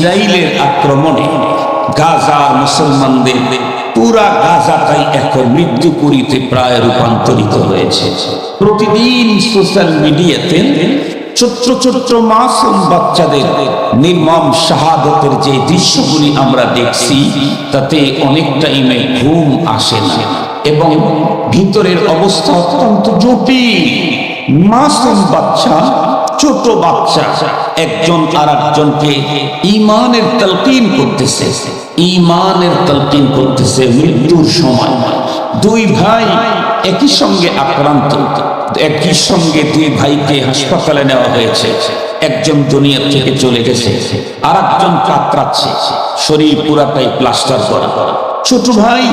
ইসরায়েলের আক্রমণে গাজার মুসলমানদের পুরা গাজাটাই এখন মৃত্যুপুরীতে প্রায় রূপান্তরিত হয়েছে। প্রতিদিন সোশ্যাল মিডিয়াতে ছোট্ট ছোট্ট মাসুম বাচ্চাদের নির্মম শাহাদতের যে দৃশ্যগুলি আমরা দেখছি, তাতে অনেক টাইমে ঘুম আসে না এবং ভিতরের অবস্থা অত্যন্ত জটিল। মাসুম বাচ্চা, ছোট বাচ্চা একজন আর একজনকে ঈমানের তালকিন করতেছে, ঈমানের তালকিন করতেছে। মৃত্যুর সময় দুই ভাই একই সঙ্গে আক্রান্ত, একই সঙ্গে দুই ভাইকে হাসপাতালে নেওয়া হয়েছে। একজন দুনিয়া থেকে চলে গেছে, আর একজন কাতরাচ্ছে, শরীর পুরাটাই প্লাস্টার করা। ছোট ভাই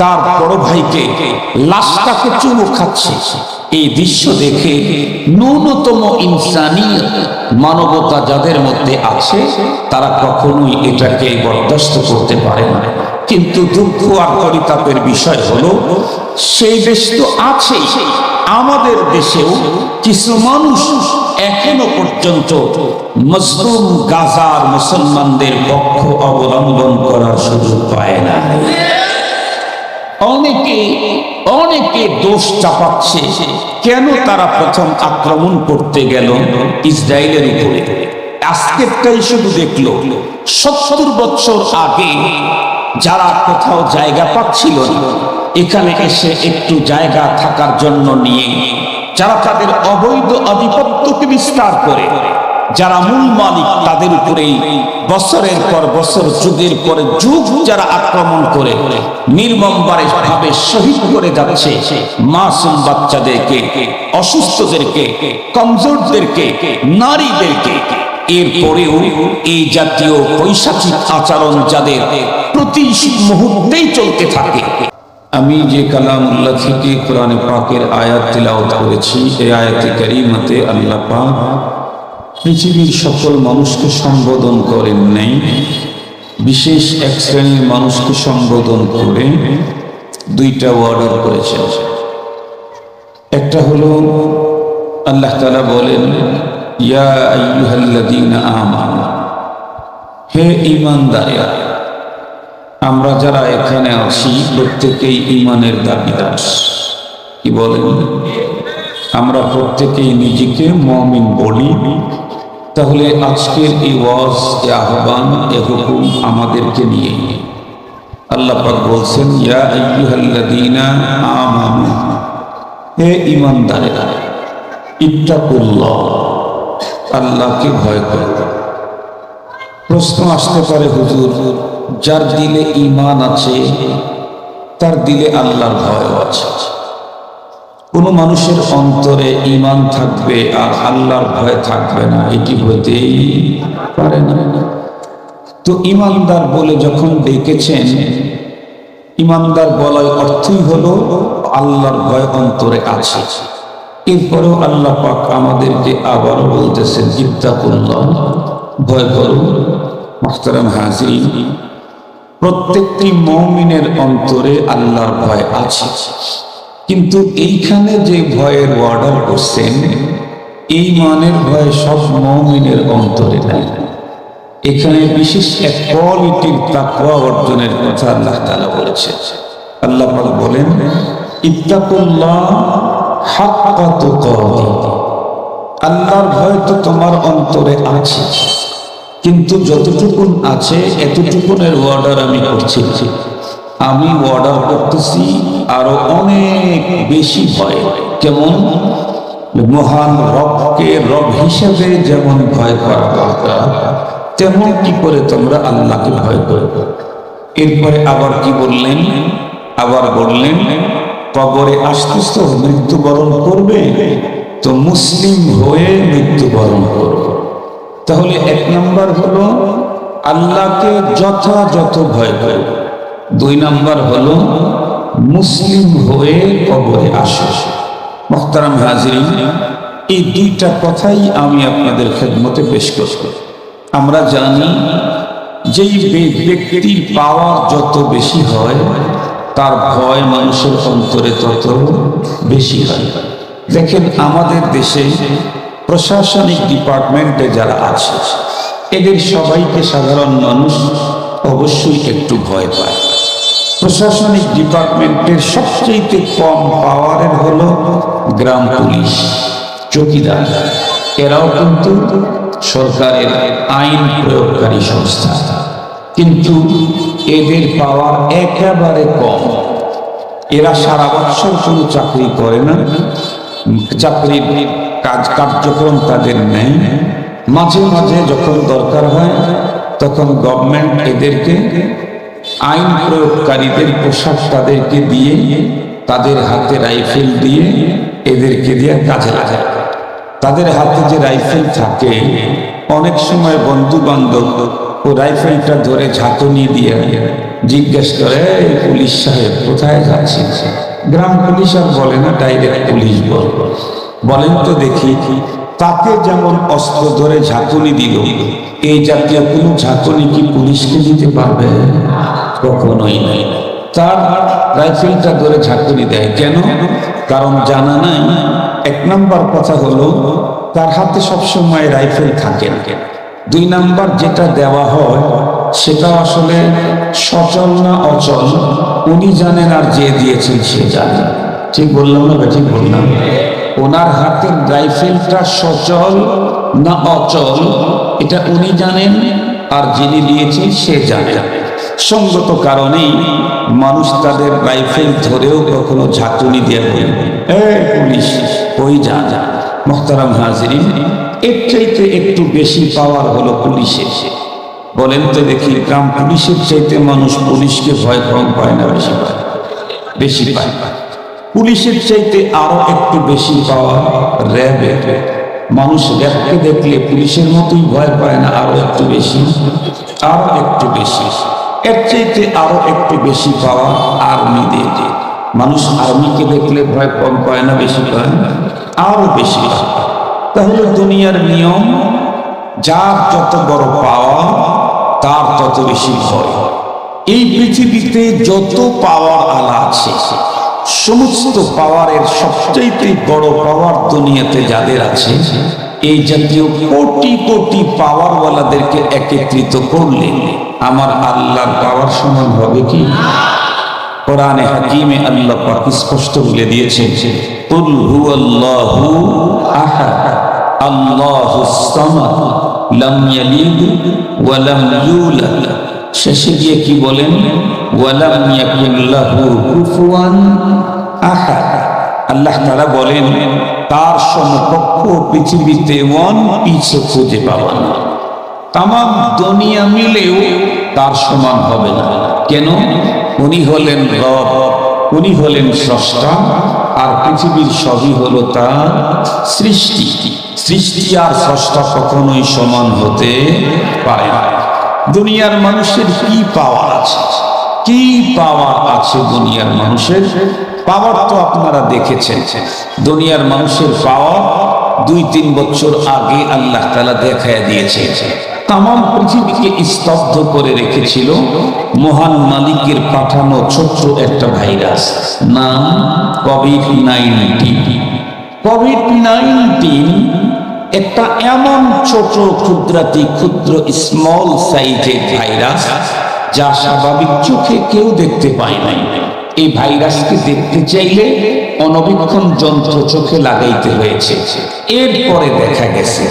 তার বড় ভাইকে লাশটাকে চুমু খাচ্ছে। এই দৃশ্য দেখে ন্যূনতম ইনসানিয়ত, মানবতা যাদের মধ্যে আছে, তারা কখনোই এটাকে বরদাস্ত করতে পারে না। কিন্তু দুঃখ আর পরিতাপের বিষয় হলো, সেই দেশ তো আছে, আমাদের দেশেও কিছু মানুষ এখনো পর্যন্ত মজলুম গাজার মুসলমানদের পক্ষ অবলম্বন করার সুযোগ পায় না। অনেকে দোষ চাপাচ্ছে, কেন তারা প্রথম আক্রমণ করতে গেল ইসরায়েলের উপরে। আজকেরটাই শুধু দেখলো, 70 বছর আগে যারা কোথাও জায়গা পাচ্ছিল না, এখানে এসে একটু জায়গা থাকার জন্য নিয়ে যারা তাদের অবৈধ আধিপত্যকে বিস্তার করে, যারা মূল মালিক, তাদের উপরেই বছরের পর বছর, যুগের পরে যুগ যারা আক্রমণ করে নির্মমভাবে শহীদ করে যাচ্ছে মাসুম বাচ্চাদেরকে, অসুস্থদেরকে, কমজোরদেরকে, নারীদেরকে। এরপরেও এই জাতীয় পৈশাচিক আচরণ যাদের প্রতি মুহূর্তেই চলতে থাকে। আমি যে কালামুল্লাহ থেকে কোরআনে পাকের আয়াত তিলাওয়াত করেছি, এই আয়াতে কারীমাতে আল্লাহ পাক পৃথিবীর সকল মানুষকে সম্বোধন করেন নাই, বিশেষ এক শ্রেণীর মানুষকে সম্বোধন করে দুইটা ওয়ার্ডার করেছেন। একটা হলো আল্লাহ তাআলা বলেন, ইয়া আইয়ুহাল্লাযীনা আমানু, হে ঈমানদারেরা। আমরা যারা এখানে আছি প্রত্যেকেই ঈমানের দাবিদার। কি বলেন? আমরা প্রত্যেকেই নিজেকে মুমিন বলি। তাহলে আজকের এই ওয়াজ, এই আহ্বান, এই হুকুম আমাদেরকে নিয়ে। আল্লাহ পাক বলছেন, ইয়া আইয়ুহাল্লাযীনা আমানু, হে ঈমানদারেরা, ইত্তাকুল্লাহ, আল্লাহকে ভয় করো। প্রশ্ন আসতে পারে, হুজুর, যার দিলে ঈমান আছে তার দিলে আল্লাহর ভয় আছে। কোন মানুষের অন্তরে ঈমান থাকবে আর আল্লাহর ভয় থাকবে না, এটি হইতেই পারে না। তো ঈমানদার বলে যখন ডেকেছেন, ঈমানদার বলার অর্থই হলো আল্লাহর ভয় অন্তরে আছে। এরপরেও আল্লাহ পাক আমাদেরকে আবারও বলতেছেন, ইত্তাকুল্লাহ, ভয় করো। মুহতারাম হাজিরিন, প্রত্যেকটি মুমিনের অন্তরে আল্লাহর ভয় আছে, কিন্তু এইখানে যে ভয়ের ওয়ার্ডার করছেন, এই মানের ভয় সব মুমিনের অন্তরে নাই। এখানে বিশেষ এক কোয়ালিটির তাকওয়া অর্জনের কথা আল্লাহ তাআলা বলেছেন। আল্লাহ পাক বলেন, ইত্তাকুল্লাহ হাক্কা তুকাতিহি, আল্লাহর ভয় তো তোমার অন্তরে আছে, কিন্তু যতটুকুন আছে এতটুকুনের ওয়ার্ডার আমি করছি। আমি অর্ডার করতেছি আরো অনেক বেশি ভয়। কেমন? মহান রবকে রব হিসেবে যেমন ভয় করা দরকার, তেমন কি করে তোমরা আল্লাহকে ভয় করো। এরপরে আবার কি বললেন? আবার বললেন, কবরে আসতেছ, মৃত্যুবরণ করবে, তো মুসলিম হয়ে মৃত্যুবরণ করবে। তাহলে এক নাম্বার হলো আল্লাহকে যথাযথ ভয় করবে। 2 নাম্বার হলো মুসলিম হয়ে কবরে আসে। মুহতারাম হাজিরিন, এই 2টা কথাই আমি আপনাদের খেদমতে পেশ করব। আমরা জানি যেই ব্যক্তির পাওয়ার যত বেশি হয়, তার ভয় মানুষের অন্তরে তত বেশি হয়। দেখেন, আমাদের দেশে প্রশাসনিক ডিপার্টমেন্টে যারা আছে, এদের সবাইকে সাধারণ মানুষ অবশ্যই একটু ভয় পায়। প্রশাসনিক ডিপার্টমেন্টের সবচেয়ে কম পাওয়ারের হলো গ্রাম পুলিশ, চৌকিদার। এরাও কিন্তু সরকারের আইন প্রয়োগকারী সংস্থা, কিন্তু এদের পাওয়ার একেবারে কম। এরা সারা বছর কোনো চাকরি করে না, চাকরির কার্যক্রম তাদের নেই। মাঝে মাঝে যখন দরকার হয় তখন গভর্নমেন্ট এদেরকে আইন প্রয়োগকারীদের পোশাক তাদেরকে দিয়ে, তাদের হাতে রাইফেল দিয়ে এদেরকে দিয়ে কাজে লাগায়। তাদের হাতে যে রাইফেল থাকে, অনেক সময় বন্ধু বান্ধব ও রাইফেলটা ধরে ঝাঁকুনি দিয়ে জিজ্ঞেস করে, পুলিশ সাহেব কোথায় যাচ্ছে? গ্রাম পুলিশ আর বলে না, ডাইরেক্ট পুলিশ বলেন তো দেখি। তাকে যেমন অস্ত্র ধরে ঝাঁকুনি দিল, এই জাতীয় কোনো ঝাঁকুনি কি পুলিশকে দিতে পারবে? কখনোই নাই। তার রাইফেলটা ধরে ঝাঁকুনি দেয় কেন? কারণ জানা নাই। এক নাম্বার কথা হলো, তার হাতে সবসময় রাইফেল থাকে না। দুই নাম্বার, যেটা দেওয়া হয় সেটা আসলে সচল না অচল উনি জানেন, আর যে দিয়েছেন সে জানে। ঠিক বললাম না? ঠিক বললাম। ওনার হাতের রাইফেলটা সচল না অচল এটা উনি জানেন, আর যিনি দিয়েছেন সে জানেন। সঙ্গত কারণেই মানুষ তাদের রাইফেল ধরেও কখনো ঝাঁকুনি দিয়ে বলবে, পুলিশ ওই যা। মোহতারাম হাজিরিন, এর চাইতে একটু বেশি পাওয়ার হলো পুলিশের। বলেন তো দেখি, গ্রাম পুলিশের চাইতে মানুষ পুলিশকে ভয় কম পায় না বেশি পায়? বেশি পায়। পুলিশের চাইতে আরো একটু বেশি পাওয়া র্যাবে। মানুষ র্যাবকে দেখলে পুলিশের মতোই ভয় পায় না? আরো একটু বেশি, আরো একটু বেশি। এর চাইতে আরো একটু বেশি পাওয়া আর্মি দিয়ে। মানুষ আর্মিকে দেখলে ভয় কম পায় না বেশি পায়? আরো বেশি পায়। তাহলে দুনিয়ার নিয়ম, যার যত বড় পাওয়া তার তত বেশি ভয়। এই পৃথিবীতে যত পাওয়ার আলা আছে, সমস্ত পাওয়ারের সবচাইতে বড় পাওয়ার দুনিয়াতে যাদের আছে, এই জাতীয় কোটি কোটি পাওয়ারওয়ালাদেরকে একত্রিত করলে আমার আল্লাহর পাওয়ার সমান হবে কি? কোরআনে হাকিমে আল্লাহ পাক স্পষ্ট বলে দিয়েছেন, কুল হুয়াল্লাহু আহাদ আল্লাহুস সামাদ লাম ইয়ালিদ ওয়া লাম ইউলাদ। শেষে গিয়ে কি বলেন? ওয়া লাম ইয়াকুল লাহু কুফুয়ান আহাদ। আল্লাহ তাআলা বলেন, তার সমকক্ষ পৃথিবীতে ওয়ান পিছে খুঁজে পাবা না। তামাম দুনিয়া মিলেও তার সমান হবে না। কেন? উনি হলেন রব, উনি হলেন স্রষ্টা, আর পৃথিবীর সবই হলো তার সৃষ্টি। সৃষ্টি আর স্রষ্টা কখনোই সমান হতে পারে না। দুনিয়ার মানুষের কি পাওয়ার আছে? কি পাওয়ার আছে দুনিয়ার মানুষের? পাওয়ার তো আপনারা দেখেছেন। দুনিয়ার মানুষের পাওয়ার 2-3 বছর আগে আল্লাহ তাআলা দেখায় দিয়েছে। তাম পৃথিবীকে স্তব্ধ করে রেখেছিল মহান মালিকের পাঠানো ছোট্ট একটা ভাইরাস, নাম কোভিড-19। কোভিড-19 একটা এমন ছোট ক্ষুদ্র স্মল সাইজের ভাইরাস যা স্বাভাবিক চোখে কেউ দেখতে পায় নাই। এই ভাইরাসকে দেখতে চাইলে অনবীক্ষণ যন্ত্র চোখে লাগাইতে হয়েছে। এরপরে দেখা গেছে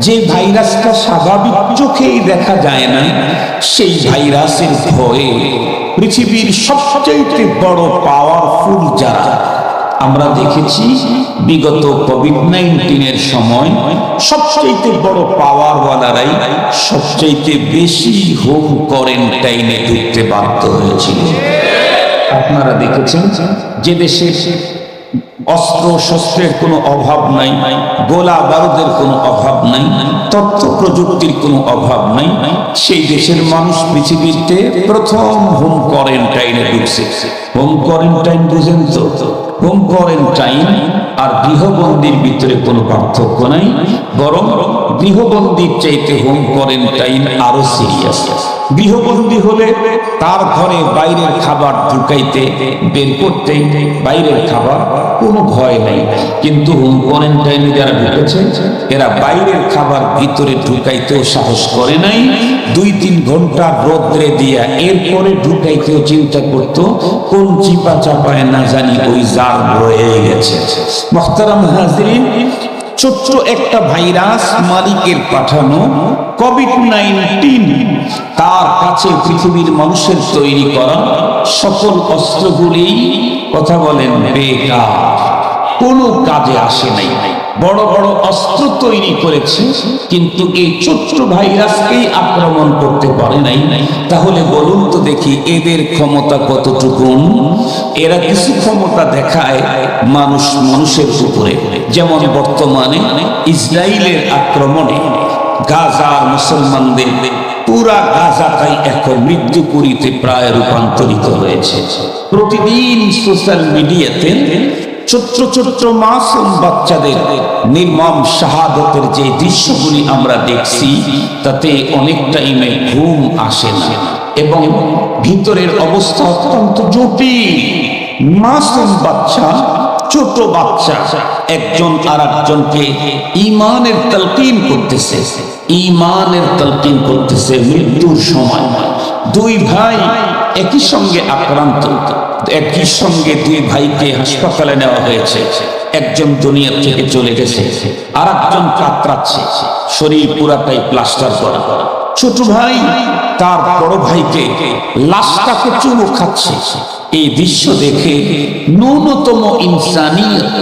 যে ভাইরাসটা স্বাভাবিক চোখেই দেখা যায় না, সেই ভাইরাসের ভয়ে পৃথিবীর সবচেয়ে বড় পাওয়ারফুল যারা আমরা দেখেছি বিগত কোভিড-19 সময়, সবচেয়ে বড় পাওয়ারওয়ালারাই সবচেয়ে বেশি হোম কোয়ারেন্টাইনে ঢুকতে বাধ্য হয়েছিল। আপনারা দেখেছেন যে দেশে অস্ত্র শস্ত্রের কোনো অভাব নাই, গোলা বারুদের কোনো অভাব নাই, তথ্য প্রযুক্তির কোনো অভাব নাই, সেই দেশের মানুষ পৃথিবীতে প্রথম হোম কোয়ারেন্টাইনে ঢুকছে। হোম কোয়ারেন্টাইন বুঝেন তো? হোম কোয়ারেন্টাইন আর গৃহবন্দির ভিতরে কোনো পার্থক্য নাই, বরং গৃহবন্দির চাইতে হোম কোয়ারেন্টাইন আরো সিরিয়াস। গৃহবন্দী হলে তার ঘরে বাইরের খাবার ঢুকাইতে বের করতে বাইরের খাবার কোনো ভয় নাই, কিন্তু হোম কোয়ারেন্টাইনে যারা ঢুকেছে এরা বাইরের খাবার ভিতরে ঢুকাইতেও সাহস করে নাই। 2-3 ঘন্টা রোদ্রে দিয়া এরপরে ঢুকাইতেও চিন্তা করতো কোন চিপা চাপায় না জানি ওই জার রয়ে গেছে। মুহতারাম হাজিরিন, ছোট্ট একটা ভাইরাস মালিকের পাঠানো কোভিড-19 তার কাছে পৃথিবীর মানুষের তৈরি করা সকল অস্ত্রগুলি কথা বলেন বেকার, কোনো কাজে আসে নাই। বড় বড় অস্ত্র তৈরি করেছে কিন্তু এই ছোট্ট ভাইরাসকেই আক্রমণ করতে পারে নাই। তাহলে বলুন তো দেখি এদের ক্ষমতা কতটুকু? এরা কিছু ক্ষমতা দেখায় মানুষের উপরে, যেমন বর্তমানে ইসরায়েলের আক্রমণে গাজার মুসলমানদের পুরা গাজাটাই এখন মৃত্যুপুরীতে প্রায় রূপান্তরিত হয়েছে। প্রতিদিন সোশ্যাল মিডিয়াতে ছোট্ট ছোট্ট মাসুম বাচ্চাদের নির্মম শাহাদতের যে দৃশ্যগুলি আমরা দেখছি তাতে অনেক টাইমে ঘুম আসে না এবং ভিতরের অবস্থা অত্যন্ত জটিল। মাসুম বাচ্চা, ছোট বাচ্চা একজন আর একজনকে ঈমানের তালকিন করতেছে, ঈমানের তালকিন করতেছে। মৃত্যুর সময় 2 ভাই একই সঙ্গে আক্রান্ত, একই সঙ্গে 2 ভাইকে হাসপাতালে নেওয়া হয়েছে। একজন দুনিয়া থেকে চলে গেছে, আর একজন কাতরাচ্ছে, শরীর পুরাটাই প্লাস্টার করা। ছোট ভাই তার বড় ভাইকে লাশটাকে চুমু খাচ্ছে। এই দৃশ্য দেখে ন্যূনতম ইনসানিয়ত,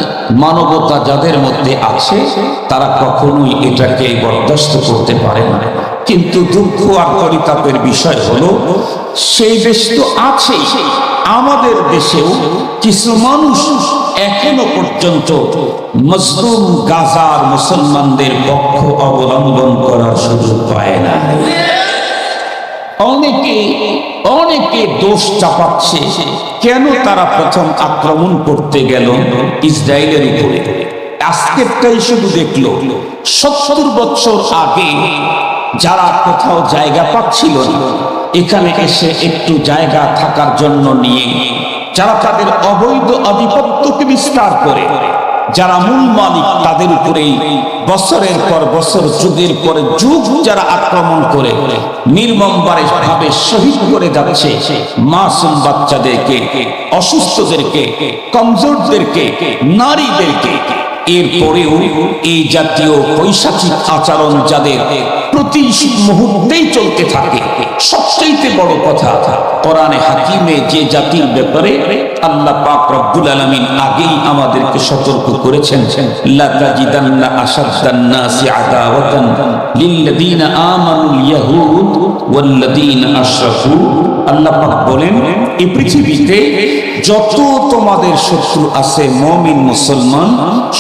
মানবতা যাদের মধ্যে আছে তারা কখনোই এটাকে বরদাস্ত করতে পারে না। কিন্তু দুঃখ আর পরিতাপের বিষয় হলো সেই দেশ তো আছে, আমাদের দেশেও কিছু মানুষ এখনো পর্যন্ত মজলুম গাজার মুসলমানদের পক্ষ অবলম্বন করার সুযোগ পায় না। অনেকে দোষ চাপাচ্ছে কেন তারা প্রথম আক্রমণ করতে গেল ইসরায়েলের উপরে। আজকেরটাই শুধু দেখলো 70 বছর আগে যারা কোথাও জায়গা পাচ্ছিল না, এখানে এসে একটু জায়গা থাকার জন্য নিয়ে যারা তাদের অবৈধ আধিপত্যকে বিস্তার করে, যারা মূল মালিক তাদের উপরেই বছরের পর বছর, যুগের পরে যুগ যারা আক্রমণ করে নির্মমভাবে শহীদ করে যাচ্ছে মাসুম বাচ্চাদেরকে, অসুস্থদেরকে, কমজোরদেরকে, নারীদেরকে। এরপরেও এই জাতীয় পৈশাচিক আচরণ যাদের প্রতি মুহূর্তেই চলতে থাকে। সবচেয়ে বড় কথা, কোরআনে হাকিমে যে জাতির ব্যাপারে আল্লাহ পাক রব্বুল আলামিন আগেই আমাদেরকে সতর্ক করেছেন, লা তাজিদান্না আশাদ্দান নাসি আদাওয়াতান লিল্লাযীনা আমানুল ইয়াহুদ ওয়াল্লাযীনা আশরাকু। আল্লাহ পাক বলেন এই পৃথিবীতে যত তোমাদের শত্রু আছে মুমিন মুসলমান,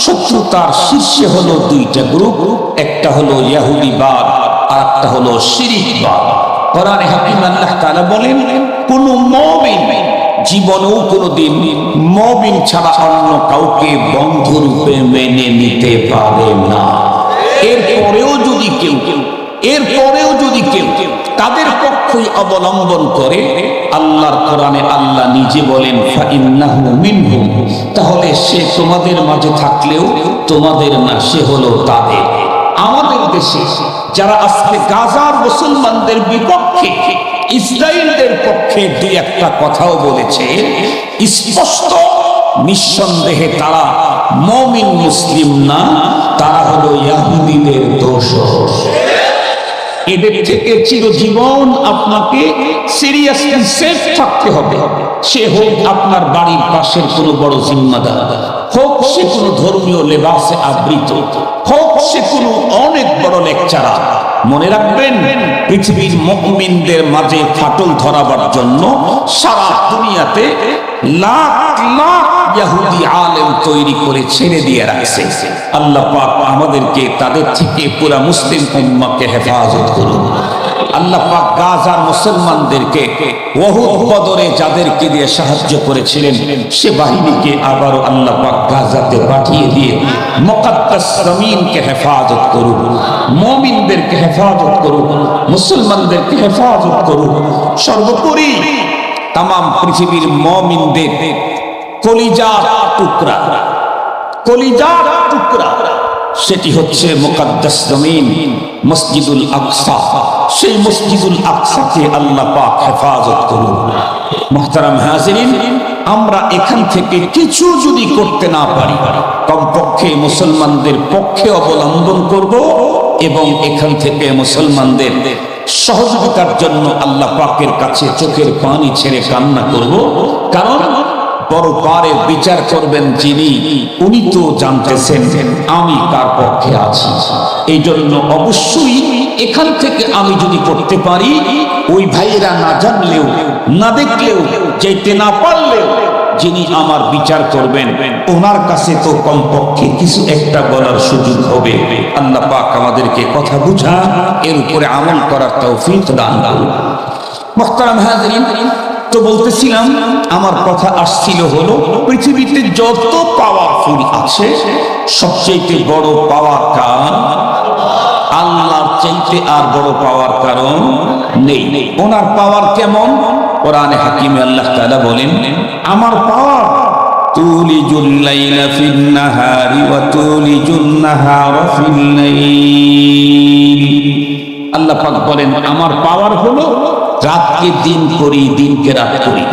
শত্রুতার শীর্ষে হলো 2টা গ্রুপ, একটা হলো ইহুদিবাদ আর একটা হলো শিরকবাদ। কোরআনে হাকিম আল্লাহ তাআলা বলেন কোন মুমিন জীবনেও কোনোদিন মুমিন ছাড়া অন্য কাউকে বন্ধু রূপে মেনে নিতে পারে না। এরপরেও যদি কেউ তাদের পক্ষই অবলম্বন করে, আল্লাহর কোরআনে আল্লাহ নিজে বলেন ফাইন্নাহু মিনহুম, তাহলে সে তোমাদের মাঝে থাকলেও তোমাদের না, সে হলো তাদের। আমাদের দেশে যারা আজকে গাজার মুসলমানদের বিপক্ষে, ইসরায়েলদের পক্ষে 2-1টা কথাও বলেছে, স্পষ্ট নিঃসন্দেহে তারা মুমিন মুসলিম না, তারা হলো ইহুদিদের দোসর। এদের থেকে চিরজীবন আপনাকে সিরিয়াসলি সেফ থাকতে হবে। সে হোক আপনার বাড়ির পাশের কোনো বড় জিম্মাদার, হোক সে কোনো ধর্মীয় লেবাসে আবৃত, হোক সে কোনো অনেক বড় লেকচারার। মনে রাখবেন, পৃথিবীর মুমিনদের মাঝে ফাটল ধরাবার জন্য সারা দুনিয়াতে লাখ লাখ ইহুদি আলেম তৈরি করে ছেড়ে দিয়ে রাখছে। আল্লাহ পাক আমাদেরকে তাদের থেকে পুরা মুসলিম উম্মাহকে হেফাজত করুন। আল্লাহ পাক গাজার মুসলমানদেরকে উহুদ বদরে যাদেরকে দিয়ে সাহায্য করেছিলেন সে বাহিনীকে আবারও আল্লাহ পাক গাজাতে পাঠিয়ে দিয়ে মুকদ্দাস জমিনকে হেফাজত করুন, মুমিনদেরকে হেফাজত করুন, মুসলমানদেরকে হেফাজত করুন। সর্বোপরি তাম পৃথিবীর মুমিনদের কলিজার টুকরা, কলিজার টুকরা সেটি হচ্ছে মুকদ্দাস জমিন মসজিদুল আকসা। সেই মসজিদুল আকসাকে আল্লাহ পাক হেফাজত করুন। মুহতারাম হাজিরিন, আমরা এখান থেকে কিছু যদি করতে না পারি, কমপক্ষে মুসলমানদের পক্ষে অবলম্বন করব এবং এখান থেকে মুসলমানদের সহযোগিতার জন্য আল্লাহ পাকের কাছে চোখের পানি ছেড়ে কান্না করব। কারণ বড় পারে বিচার করবেন যিনি, উনি তো জানতেছেন আমি কার পক্ষে আছি। এই জন্য অবশ্যই এখান থেকে আমি যদি করতে পারি, ওই ভাইয়েরা না জানলেও না দেখলেও যেতে না পারলেও যিনি আমার বিচার করবেন ওনার কাছে তো কমপক্ষে কিছু একটা বলার সুযোগ হবে। আল্লাহ পাক আমাদেরকে কথা বুঝা এর উপরে আমল করার তৌফিক দান করুন। মুহতারাম হাজিরিন, তো বলতেছিলাম আমার কথা আসছিল হলো পৃথিবীতে যত পাওয়ারফুল আছে সবচেয়ে বড় পাওয়ার কার? আল্লাহর চাইতে আর বড় পাওয়ার কারণ নেই। ওনার পাওয়ার কেমন? কোরআনে হাকিমে আল্লাহ তাআলা বলেন, আমার পাওয়ার তুলিজুল লাইলা ফিন নাহারি ওয়া তুলিজুন নাহারা ফিল লাইল। আল্লাহ পাক বলেন আমার পাওয়ার হলো রাতকে দিন করি, দিনকে রাত করি।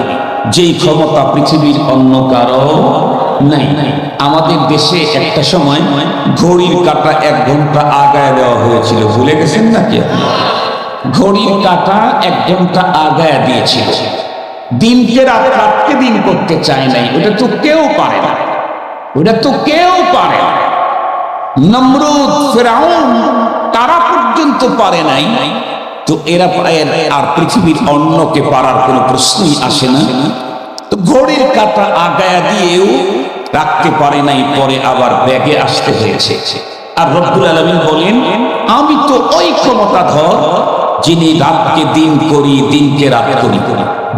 যেই ক্ষমতা পৃথিবীর অন্য কারো নাই। আমাদের দেশে একটা সময় ঘড়ির কাঁটা 1 ঘন্টা আগায় দেওয়া হয়েছিল, ভুলে গেছেন নাকি? ঘড়ির কাঁটা 1 ঘন্টা আগায় দিয়েছিল। দিনকে রাত, রাতকে দিন করতে চায় নাই। ওটা তো কেউ পারে না, ওটা তো কেউ পারে না। নমরুদ, ফিরআউন তারা পর্যন্ত পারে নাই, তো এরা আর পৃথিবীর অন্যকে পারার কোনো প্রশ্নই আসে না। তো ঘড়ির কাঁটা আগায়া দিয়েও রাখতে পারে নাই, পরে আবার ব্যাগে আসতে হয়েছে। আর রব্বুল আলামিন বলেন আমি তো ওই ক্ষমতাধর যিনি রাতকে দিন করি, দিনকে রাত করি।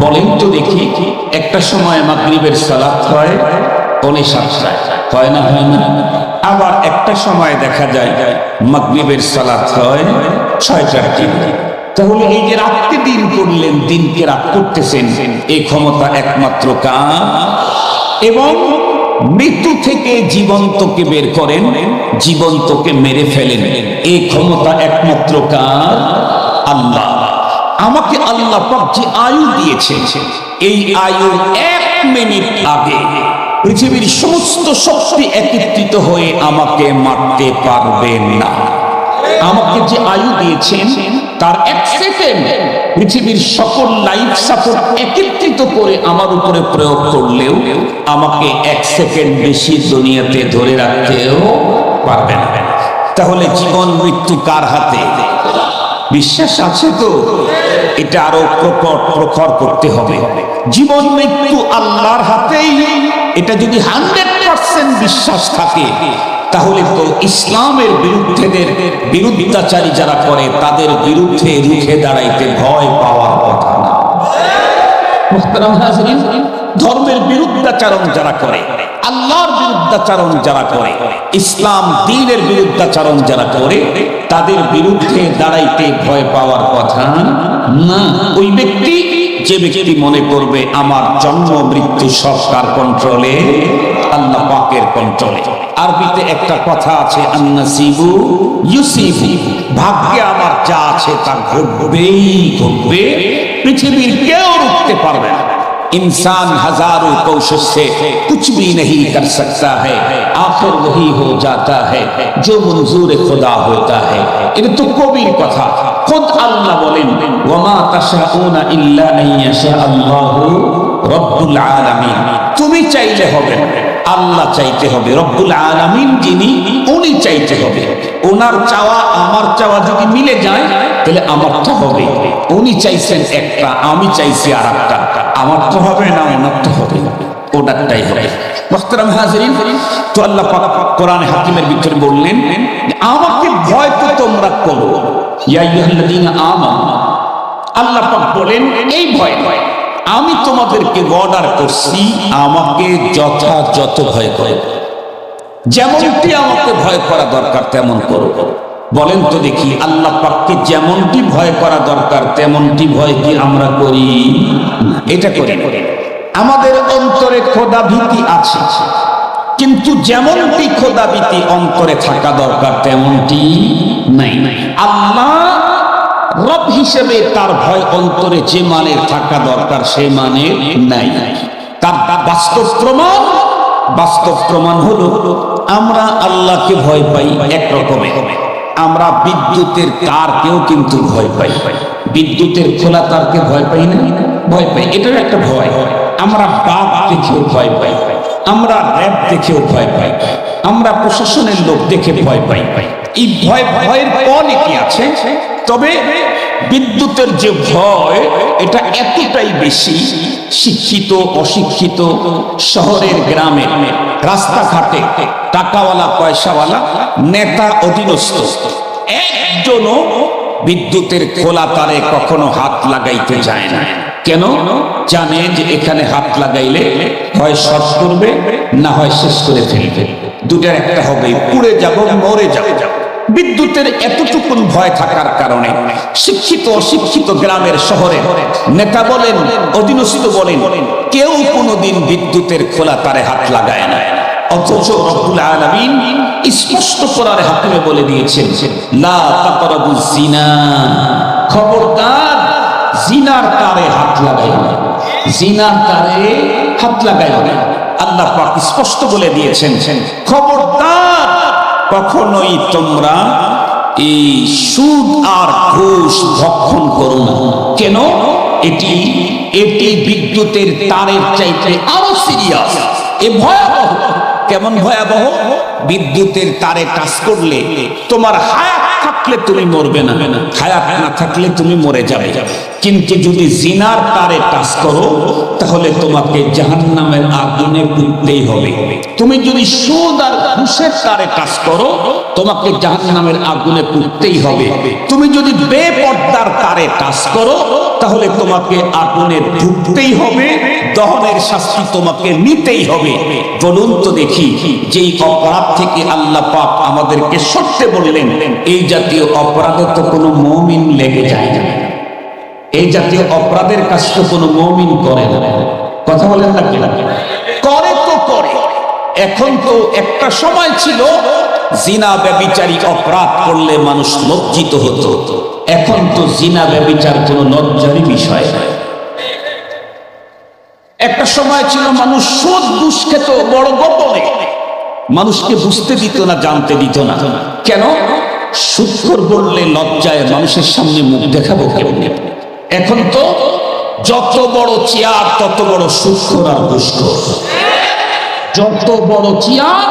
বলেন তো দেখি, একটা সময় মাগরিবের সালাত হয় 7:45, হয় না? হয় না? আবার একটা সময় দেখা যায় মাগরিবের সালাত হয় 6টার দিকে। তাহলে এই যে রাতকে দিন করলেন, দিনকে রাত করতেছেন, এই ক্ষমতা একমাত্র কার? এবং মৃত্যু থেকে জীবন্তকে বের করেন, জীবন্তকে মেরে ফেলেন, এই ক্ষমতা একমাত্র কার? আল্লাহ। আমাকে আল্লাহ পাক যে আয়ু দিয়েছেন, এই আয়ু 1 মিনিট আগে পৃথিবীর সমস্ত শক্তি একত্রিত হয়ে আমাকে মারতে পারবে না। আমাকে যে আয়ু দিয়েছেন তার 1 সেকেন্ড পৃথিবীর সকল লাইফ সাপোর্ট একত্রিত করে আমার উপরে প্রয়োগ করলেও আমাকে 1 সেকেন্ড বেশি দুনিয়াতে ধরে রাখতেও পারবে না। তাহলে জীবন মৃত্যু কার হাতে? বিশ্বাস আছে তো? এটা আরো প্রখর করতে হবে। জীবন মৃত্যু আল্লাহর হাতেই। এটা যদি 100% বিশ্বাস থাকে, তাহলে তো ইসলামের বিরুদ্ধাচারী যারা করে তাদের বিরুদ্ধে রুখে দাঁড়াইতে ভয় পাওয়ার কথা না। মুহতারাম হাজিরিন, ধর্মের বিরুদ্ধাচারণ যারা করে, আল্লাহর বিরুদ্ধাচারণ যারা করে, ইসলাম দ্বীনের বিরুদ্ধাচারণ যারা করে, তাদের বিরুদ্ধে দাঁড়াইতে ভয় পাওয়ার কথা না। ওই ব্যক্তি, যে ব্যক্তি মনে করবে আমার জন্ম মৃত্যু সরকার কন্ট্রোলে, আল্লাহ পাকের কন্ট্রোলে। আরবিতে একটা কথা আছে, আন-নাসিবু ইউসিবু, ভাগ্যে আমার যা আছে তা ঘটবেই ঘটবে, পৃথিবীর কেউ রুখতে পারবে না। इंसान हजारों कोशिश से कुछ भी नहीं कर सकता है, आखिर वही हो जाता है जो मंजूर खुदा होता है। এটা তো কবির কথা। খুদ আল্লাহ বলেন, ওয়ামা তাশাউনা ইল্লা আন ইয়াশা আল্লাহু রাব্বুল আলামিন। তুমি চাইলে হবে না, আল্লাহ চাইতে হবে, রব্বুল আলামিন যিনি উনি চাইতে হবে। ওনার চাওয়া আমার চাওয়া যদি মিলে যায় তাহলে আমার তো হবে। উনি চাইছেন একটা, আমি চাইছি আর একটা, আমার তো হবে না, ওনার তো হবে, ওনারটাই হবে। মুহতারাম হাজিরিন, তো আল্লাহ পাক কোরআনে হাকিমের ভিতরে বললেন আমাকে ভয় তো তোমরা করো, ইয়া আইয়ুহাল্লাযীনা আমানু। আল্লাহ পাক বলেন এই ভয় নয়, আমি তোমাদেরকে অর্ডার করছি আমাকে যথাযথ ভয় করো, যেমনটি আমাকে ভয় করা দরকার তেমন করো। বলেন তো দেখি, আল্লাহ পাককে যেমনটি ভয় করা দরকার তেমনটি ভয় কি আমরা করি? এটা করি না। আমাদের অন্তরে খোদা ভীতি আছে, কিন্তু যেমনটি খোদা ভীতি অন্তরে থাকা দরকার তেমনটি নাই। আল্লাহ রব হিসেবে তার ভয় অন্তরে যে মানের থাকা দরকার সে মানের নাই। তার বাস্তব প্রমাণ হলো আমরা আল্লাহকে ভয় পাই এক রকমের, আমরা বিদ্যুতের তারকেও কিন্তু ভয় পাই। বিদ্যুতের খোলা তারকে ভয় পাই না? ভয় পাই, এটার একটা ভয়। আমরা বাঘ দেখেও ভয় পাই, আমরা র্যাব দেখেও ভয় পাই, আমরা প্রশাসনের লোক দেখে ভয় পাই। এই ভয়ের অনেকই আছে, তবে বিদ্যুতের যে ভয় এটা এতটাই বেশি, শিক্ষিত অশিক্ষিত, শহরের গ্রামে, রাস্তাঘাটে, টাকাওয়ালা পয়সাওয়ালা, নেতা অধীনস্থ একজনও বিদ্যুতের খোলা তারে কখনো হাত লাগাইতে যায় না। কেন? জানে যে এখানে হাত লাগাইলে হয় শর্ট করবে, না হয় শেষ করে ফেলবে, দুটার একটা হবে, পুড়ে যাব, মরে যাব। বিদ্যুতের এতটুকুন ভয় থাকার কারণে শিক্ষিত অশিক্ষিত গ্রামের শহরে নেতা বলেন অধীনস্থ বলেন কেউ কোনোদিন বিদ্যুতের খোলা তারে হাত লাগায় না। অথচ রব্বুল আলামিন স্পষ্ট কোরআনে হাকিমে বলে দিয়েছেন লা তাকরাবুজ জিনা, খবরদার জিনার তারে হাত লাগাইও না, জিনার তারে হাত লাগাইও না। আল্লাহ পাক স্পষ্ট বলে দিয়েছেন খবরদার কখনোই তোমরা এই সুদ আর ঘুষ ভক্ষণ করো না। কেন? এটি বিদ্যুতের তারের চাইতে আরো সিরিয়াস, এ ভয়াবহ। কেমন ভয়াবহ? বিদ্যুতের তারে টাচ করলে তোমার হায়াত থাকলে তুমি মরবে না, হায়াত না থাকলে তুমি মরে যাবে। কিন্তু যদি জিনার তারে টাচ করো তাহলে তোমাকে জাহান্নামের আগুনে পুড়তেই হবে। তুমি যদি সুদ আর ঘুষের তারে টাচ করো তোমাকে জাহান্নামের আগুনে পুড়তেই হবে। তুমি যদি বেপর্দার তারে টাচ করো তাহলে তোমাকে আগুনে ডুবতেই হবে, দহনের শাস্তি তোমাকে নিতেই হবে। বলুন তো দেখি, যেই অপরাধ থেকে আল্লাহ পাক আমাদেরকে সরতে বললেন এই জাতীয় অপরাধে তো কোনো মুমিন লেগে যায় না, এই জাতীয় অপরাধের কাজ তো কোনো মুমিন করে না। কথা বলেন না কি? করে তো করে। এখন তো একটা সময় ছিল জিনা ব্যভিচারী অপরাধ করলে মানুষ লজ্জিত হতো, এখন তো জিনা ব্যভিচার কোনো লজ্জারই বিষয় নয়। একটা সময় ছিল মানুষ সুদ ঘুষ খেত বড় গোপনে, মানুষকে বুঝতে দিত না, জানতে দিত না। কেন? সুদখোর বললে লজ্জায় মানুষের সামনে মুখ দেখাবো কেমনে? এখন তো যত বড় চেয়ার তত বড় সুদখোর আর ঘুষখোর, যত বড় চেয়ার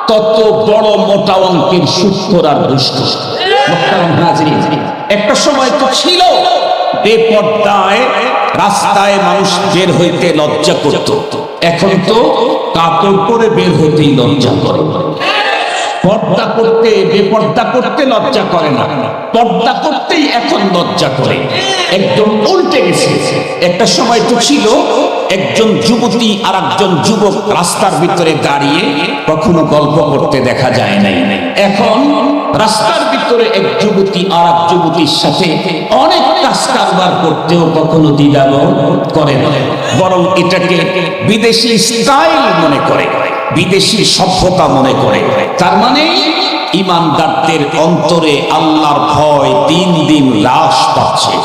তত বড় মোটা অঙ্কের সুদখোর আর ঘুষখোর। একটা সময় তো ছিল বেপর্দায় রাস্তায় মানুষ বের হইতে লজ্জা করত, এখন তো কাপড় পরে বের হইতেই লজ্জা করে। পর্দা করতে বেপর্দা করতে লজ্জা করে না, পর্দা করতেই এখন লজ্জা করে। একদম উল্টে গেছে। একটা সময় তো ছিল একজন যুবতী আর একজন যুবক রাস্তার ভিতরে দাঁড়িয়ে কখনো গল্প করতে দেখা যায় নাই। এখন রাস্তার ভিতরে এক যুবতী আর এক যুবতীর সাথে অনেক কাজ কারবার করতেও কখনো দ্বিধাবোধ করে না, বরং এটাকে বিদেশি স্টাইল মনে করে, বিদেশি সভ্যতা মনে করে। তার মানে ইমানদারদের অন্তরে আল্লাহর ভয় দিন দিন হ্রাস পাচ্ছে।